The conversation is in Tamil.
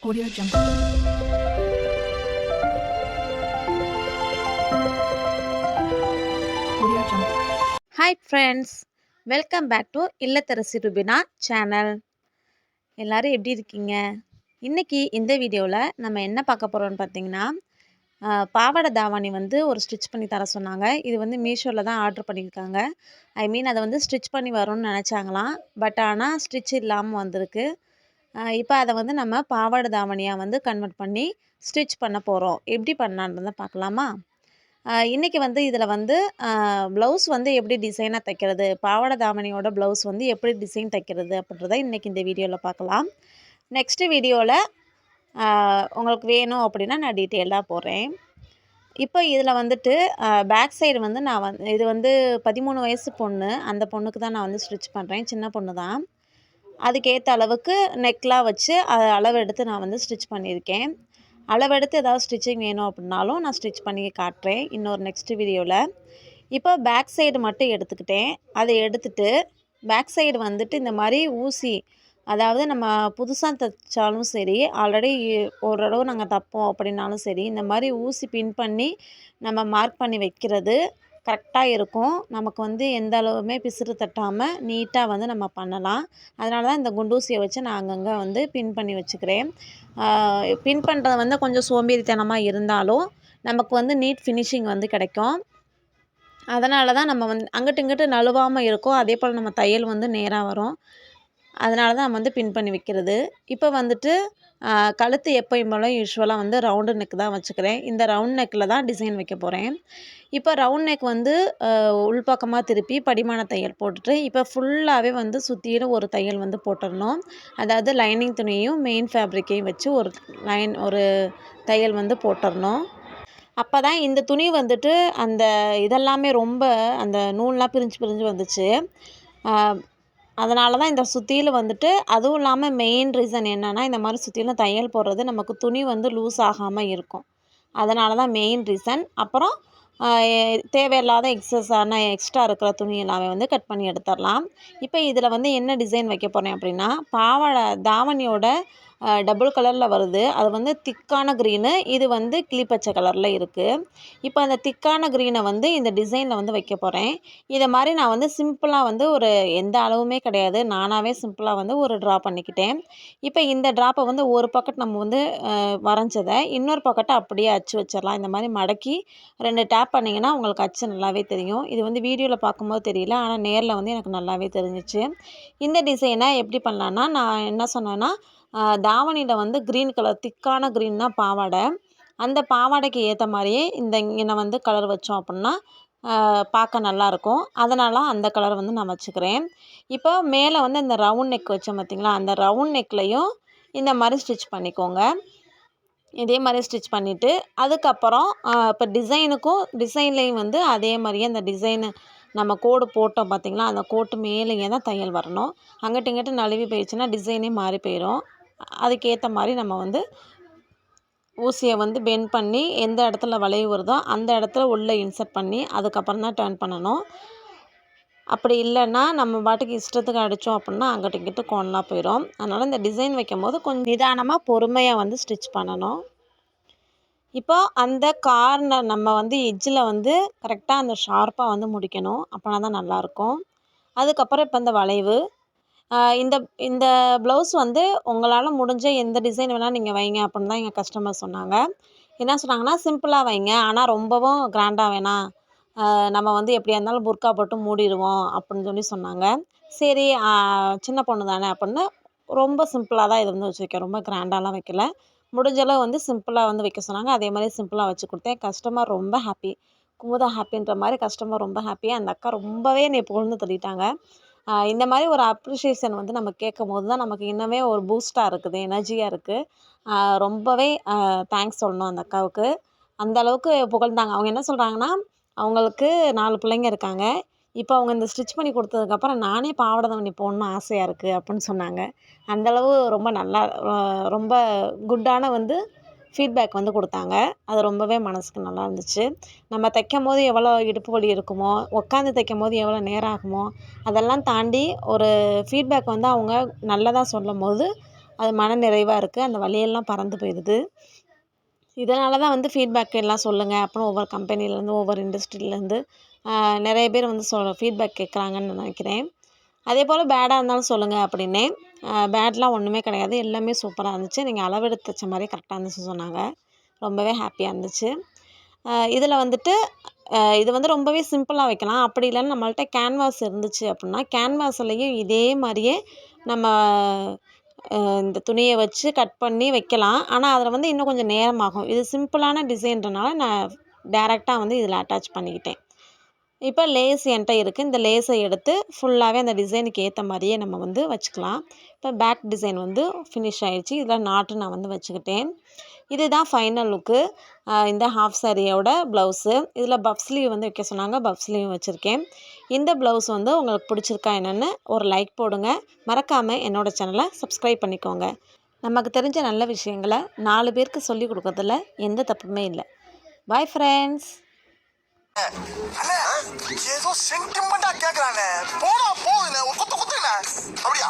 Audio Jungle. Audio Jungle. Hi friends, welcome back to இல்லத்தரசி ருபினா சேனல். எல்லோரும் எப்படி இருக்கீங்க? இன்றைக்கி இந்த வீடியோவில் நம்ம என்ன பார்க்க போகிறோம்னு பார்த்தீங்கன்னா, பாவாடை தாவணி வந்து ஒரு ஸ்டிச் பண்ணி தர சொன்னாங்க. இது வந்து மீஷோவில் தான் ஆர்டர் பண்ணியிருக்காங்க. அதை வந்து ஸ்டிச் பண்ணி வரும்னு நினச்சாங்களாம். பட் ஆனால் ஸ்டிச் இல்லாமல் வந்திருக்கு. இப்போ அதை வந்து நம்ம பாவாடை தாவணியாக வந்து கன்வெர்ட் பண்ணி ஸ்டிச் பண்ண போகிறோம். எப்படி பண்ணலான்றதை பார்க்கலாமா? இன்றைக்கி வந்து இதில் வந்து ப்ளவுஸ் வந்து எப்படி டிசைனாக தைக்கிறது, பாவாடை தாவணியோட ப்ளவுஸ் வந்து எப்படி டிசைன் தைக்கிறது அப்படின்றத இன்றைக்கி இந்த வீடியோவில் பார்க்கலாம். நெக்ஸ்ட்டு வீடியோவில் உங்களுக்கு வேணும் அப்படின்னா நான் டீட்டெயிலாக போடுறேன். இப்போ இதில் வந்துட்டு பேக் சைடு வந்து நான் இது வந்து 13 வயசு பொண்ணு, அந்த பொண்ணுக்கு தான் நான் வந்து ஸ்டிச் பண்ணுறேன். சின்ன பொண்ணு தான். அதுக்கேற்ற அளவுக்கு நெக்லாம் வச்சு அளவு எடுத்து நான் வந்து ஸ்டிச் பண்ணியிருக்கேன். அளவெடுத்து ஏதாவது ஸ்டிச்சிங் வேணும் அப்படின்னாலும் நான் ஸ்டிச் பண்ணி காட்டுறேன் இன்னொரு நெக்ஸ்ட் வீடியோவில். இப்போ பேக் சைடு மட்டும் எடுத்துக்கிட்டேன். அதை எடுத்துட்டு பேக் சைடு வந்துட்டு இந்த மாதிரி ஊசி, அதாவது நம்ம புதுசாக தைச்சாலும் சரி, ஆல்ரெடி ஓரளவு நாங்கள் தைப்போம் அப்படின்னாலும் சரி, இந்த மாதிரி ஊசி பின் பண்ணி நம்ம மார்க் பண்ணி வைக்கிறது கரெக்டாக இருக்கும். நமக்கு வந்து எந்த அளவுமே பிசுறு தட்டாமல் நீட்டாக வந்து நம்ம பண்ணலாம். அதனால தான் இந்த குண்டூசியை வச்சு நான் அங்கங்கே வந்து பின் பண்ணி வச்சுக்கிறேன். பின் பண்ணுறது வந்து கொஞ்சம் சோம்பேறித்தனமாக இருந்தாலும் நமக்கு வந்து நீட் ஃபினிஷிங் வந்து கிடைக்கும். அதனால தான் நம்ம வந்து அங்கிட்டு இங்கிட்டு நழுவாமல் இருக்கும். அதே போல் நம்ம தையல் வந்து நேராக வரும். அதனால தான் நம்ம வந்து பின் பண்ணி வைக்கிறது. இப்போ வந்துட்டு கழுத்து எப்பயும் போல் யூஸ்வலாக வந்து ரவுண்டு நெக் தான் வச்சுக்கிறேன். இந்த ரவுண்ட் நெக்கில் தான் டிசைன் வைக்க போகிறேன். இப்போ ரவுண்ட் நெக் வந்து உள்பக்கமாக திருப்பி படிமான தையல் போட்டுட்டு, இப்போ ஃபுல்லாகவே வந்து சுற்றிலும் ஒரு தையல் வந்து போட்டுடணும். அதாவது லைனிங் துணியையும் மெயின் ஃபேப்ரிக்கையும் வச்சு ஒரு தையல் வந்து போட்டுடணும். அப்போ தான் இந்த துணி வந்துட்டு அந்த இதெல்லாமே ரொம்ப அந்த நூல்லாம் பிரிஞ்சு பிரிஞ்சு வந்துச்சு. அதனால தான் இந்த சுற்றிலும் வந்துட்டு, அதுவும் இல்லாமல் மெயின் ரீசன் என்னென்னா, இந்த மாதிரி சுற்றிலும் தையல் போடுறது நமக்கு துணி வந்து லூஸ் ஆகாமல் இருக்கும். அதனால தான் மெயின் ரீசன். அப்புறம் தேவையில்லாத எக்ஸ்ட்ரா இருக்கிற துணி எல்லாமே வந்து கட் பண்ணி எடுத்துடலாம். இப்போ இதில் வந்து என்ன டிசைன் வைக்க போகிறேன் அப்படின்னா, பாவாடை தாவணியோட டபுள் கலரில் வருது. அது வந்து திக்கான க்ரீனு, இது வந்து கிளிப்பச்சை கலரில் இருக்குது. இப்போ அந்த திக்கான க்ரீனை வந்து இந்த டிசைனில் வந்து வைக்க போகிறேன். இதை மாதிரி நான் வந்து சிம்பிளாக வந்து ஒரு எந்த அளவுமே கிடையாது, நானாகவே சிம்பிளாக வந்து ஒரு ட்ரா பண்ணிக்கிட்டேன். இப்போ இந்த ட்ராப்பை வந்து ஒரு பக்கெட் நம்ம வந்து வரைஞ்சதை இன்னொரு பக்கெட்டை அப்படியே அச்சு வச்சிடலாம். இந்த மாதிரி மடக்கி 2 டேப் பண்ணிங்கன்னா உங்களுக்கு அச்சு நல்லாவே தெரியும். இது வந்து வீடியோவில் பார்க்கும்போது தெரியல, ஆனால் நேரில் வந்து எனக்கு நல்லாவே தெரிஞ்சிச்சு. இந்த டிசைனை எப்படி பண்ணலான்னா, நான் என்ன சொன்னேன்னா, தாவணியில் வந்து க்ரீன் கலர் திக்கான க்ரீன் தான் பாவாடை. அந்த பாவாடைக்கு ஏற்ற மாதிரியே இங்கே வந்து கலர் வச்சோம் அப்படின்னா பார்க்க நல்லாயிருக்கும். அதனால் அந்த கலர் வந்து நான் வச்சுக்கிறேன். இப்போ மேலே வந்து இந்த ரவுண்ட் நெக் வச்சோம் பார்த்திங்களா, அந்த ரவுண்ட் நெக்லையும் இந்த மாதிரி ஸ்டிச் பண்ணிக்கோங்க. இதே மாதிரி ஸ்டிச் பண்ணிவிட்டு அதுக்கப்புறம் இப்போ டிசைன்லேயும் வந்து அதே மாதிரியே அந்த டிசைனு நம்ம கோடு போட்டோம் பார்த்திங்களா, அந்த கோட்டு மேலேயே தான் தையல் வரணும். அங்கிட்டு இங்கிட்டு நழுவி போயிடுச்சுன்னா டிசைனே மாறி போயிடும். அதுக்கேற்ற மாதிரி நம்ம வந்து ஊசியை வந்து பெண்ட் பண்ணி எந்த இடத்துல வளைவு வருதோ அந்த இடத்துல உள்ளே இன்சர்ட் பண்ணி அதுக்கப்புறம் தான் டர்ன் பண்ணணும். அப்படி இல்லைன்னா நம்ம பாட்டுக்கு இஷ்டத்துக்கு அடித்தோம் அப்படின்னா அங்கிட்டு இங்கிட்டு கோணலாக போயிடும். அதனால் இந்த டிசைன் வைக்கும்போது கொஞ்சம் நிதானமாக பொறுமையாக வந்து ஸ்டிச் பண்ணணும். இப்போ அந்த கார்னர் நம்ம வந்து எட்ஜில் வந்து கரெக்டாக அந்த ஷார்ப்பாக வந்து முடிக்கணும். அப்படின்னா தான் நல்லாயிருக்கும். அதுக்கப்புறம் இப்போ இந்த வளைவு, இந்த இந்த ப்ளவுஸ் வந்து உங்களால் முடிஞ்ச எந்த டிசைன் வேணால் நீங்கள் வைங்க அப்படின்னு தான் எங்கள் கஸ்டமர் சொன்னாங்க. என்ன சொன்னாங்கன்னா, சிம்பிளாக வைங்க, ஆனால் ரொம்பவும் கிராண்டாக வேணாம், நம்ம வந்து எப்படியா இருந்தாலும் புர்கா போட்டு மூடிடுவோம் அப்படின்னு சொன்னாங்க. சரி, சின்ன பொண்ணு தானே அப்படின்னு ரொம்ப சிம்பிளாக தான் இது வந்து வச்சுருக்கேன். ரொம்ப கிராண்டாலாம் வைக்கல. முடிஞ்சளவு வந்து சிம்பிளாக வந்து வைக்க சொன்னாங்க. அதே மாதிரி சிம்பிளாக வச்சு கொடுத்தேன். கஸ்டமர் ரொம்ப ஹாப்பி, குமுதா ஹாப்பின்ற மாதிரி கஸ்டமர் ரொம்ப ஹாப்பி. அந்த அக்கா ரொம்பவே என்னை புகழ்ந்து தள்ளிட்டாங்க. இந்த மாதிரி ஒரு அப்ரிஷியேஷன் வந்து நம்ம கேட்கும்போது தான் நமக்கு இன்னுமே ஒரு பூஸ்ட்டாக இருக்குது, எனர்ஜியாக இருக்குது. ரொம்பவே தேங்க்ஸ் சொல்லணும் அந்த அக்காவுக்கு. அந்த அளவுக்கு புகழ்ந்தாங்க. அவங்க என்ன சொல்கிறாங்கன்னா, அவங்களுக்கு 4 பிள்ளைங்க இருக்காங்க. இப்போ அவங்க இந்த ஸ்டிச் பண்ணி கொடுத்ததுக்கப்புறம் நானே பாவாடை தாவணி போடணும்னு ஆசையாக இருக்குது அப்படின்னு சொன்னாங்க. அந்தளவு ரொம்ப நல்லா ரொம்ப குட்டான வந்து ஃபீட்பேக் வந்து கொடுத்தாங்க. அது ரொம்பவே மனதுக்கு நல்லா இருந்துச்சு. நம்ம தைக்கும்போது எவ்வளோ இடுப்பு வலி இருக்குமோ, உட்காந்து தைக்கும்போது எவ்வளோ நேரம் ஆகுமோ, அதெல்லாம் தாண்டி ஒரு ஃபீட்பேக் வந்து அவங்க நல்லதாக சொல்லும்போது அது மன நிறைவாக இருக்குது. அந்த வலியெல்லாம் பறந்து போயிடுது. இதனால தான் வந்து ஃபீட்பேக் எல்லாம் சொல்லுங்கள் அப்புறம் ஒவ்வொரு கம்பெனிலேருந்து ஒவ்வொரு இண்டஸ்ட்ரியிலேருந்து நிறைய பேர் வந்து ஃபீட்பேக் கேட்குறாங்கன்னு நினைக்கிறேன். அதே போல் பேடாக இருந்தாலும் சொல்லுங்கள் அப்படின்னே. பேட்லாம் ஒன்றுமே கிடையாது, எல்லாமே சூப்பராக இருந்துச்சு. நீங்கள் அளவெடுத்து தைச்ச மாதிரி கரெக்டாக இருந்துச்சு சொன்னாங்க. ரொம்பவே ஹாப்பியாக இருந்துச்சு. இதில் வந்துட்டு இது வந்து ரொம்பவே சிம்பிளாக வைக்கலாம். அப்படி இல்லைன்னா நம்மள்ட்ட கேன்வாஸ் இருந்துச்சு அப்படின்னா கேன்வாஸ்லேயும் இதே மாதிரியே நம்ம இந்த துணியை வச்சு கட் பண்ணி வைக்கலாம். ஆனால் அதில் வந்து இன்னும் கொஞ்சம் நேரமாகும். இது சிம்பிளான டிசைன்றனால நான் டேரெக்டாக வந்து இதில் அட்டாச் பண்ணிக்கிட்டேன். இப்போ லேஸ் என்கிட்ட இருக்குது. இந்த லேஸை எடுத்து ஃபுல்லாகவே அந்த டிசைனுக்கு ஏற்ற மாதிரியே நம்ம வந்து வச்சுக்கலாம். இப்போ பேக் டிசைன் வந்து ஃபினிஷ் ஆகிடுச்சு. இதில் நாட்டு நான் வந்து வச்சுக்கிட்டேன். இதுதான் ஃபைனல் லுக்கு. இந்த ஹாஃப் சாரியோட ப்ளவுஸு. இதில் பஃப் ஸ்லீவ் வந்து வைக்க சொன்னாங்க. பஃப் ஸ்லீவ் வச்சுருக்கேன். இந்த ப்ளவுஸ் வந்து உங்களுக்கு பிடிச்சிருக்கா என்னென்னு ஒரு லைக் போடுங்க. மறக்காமல் என்னோடய சேனலை சப்ஸ்கிரைப் பண்ணிக்கோங்க. நமக்கு தெரிஞ்ச நல்ல விஷயங்களை 4 பேருக்கு சொல்லிக் கொடுக்கறதுல எந்த தப்புமே இல்லை. Bye friends. ஏதோ சென்டிமெண்டா கேக்குறானே, போடா போகுதுண்ணே, ஒரு குத்துண்ணே அப்படியா?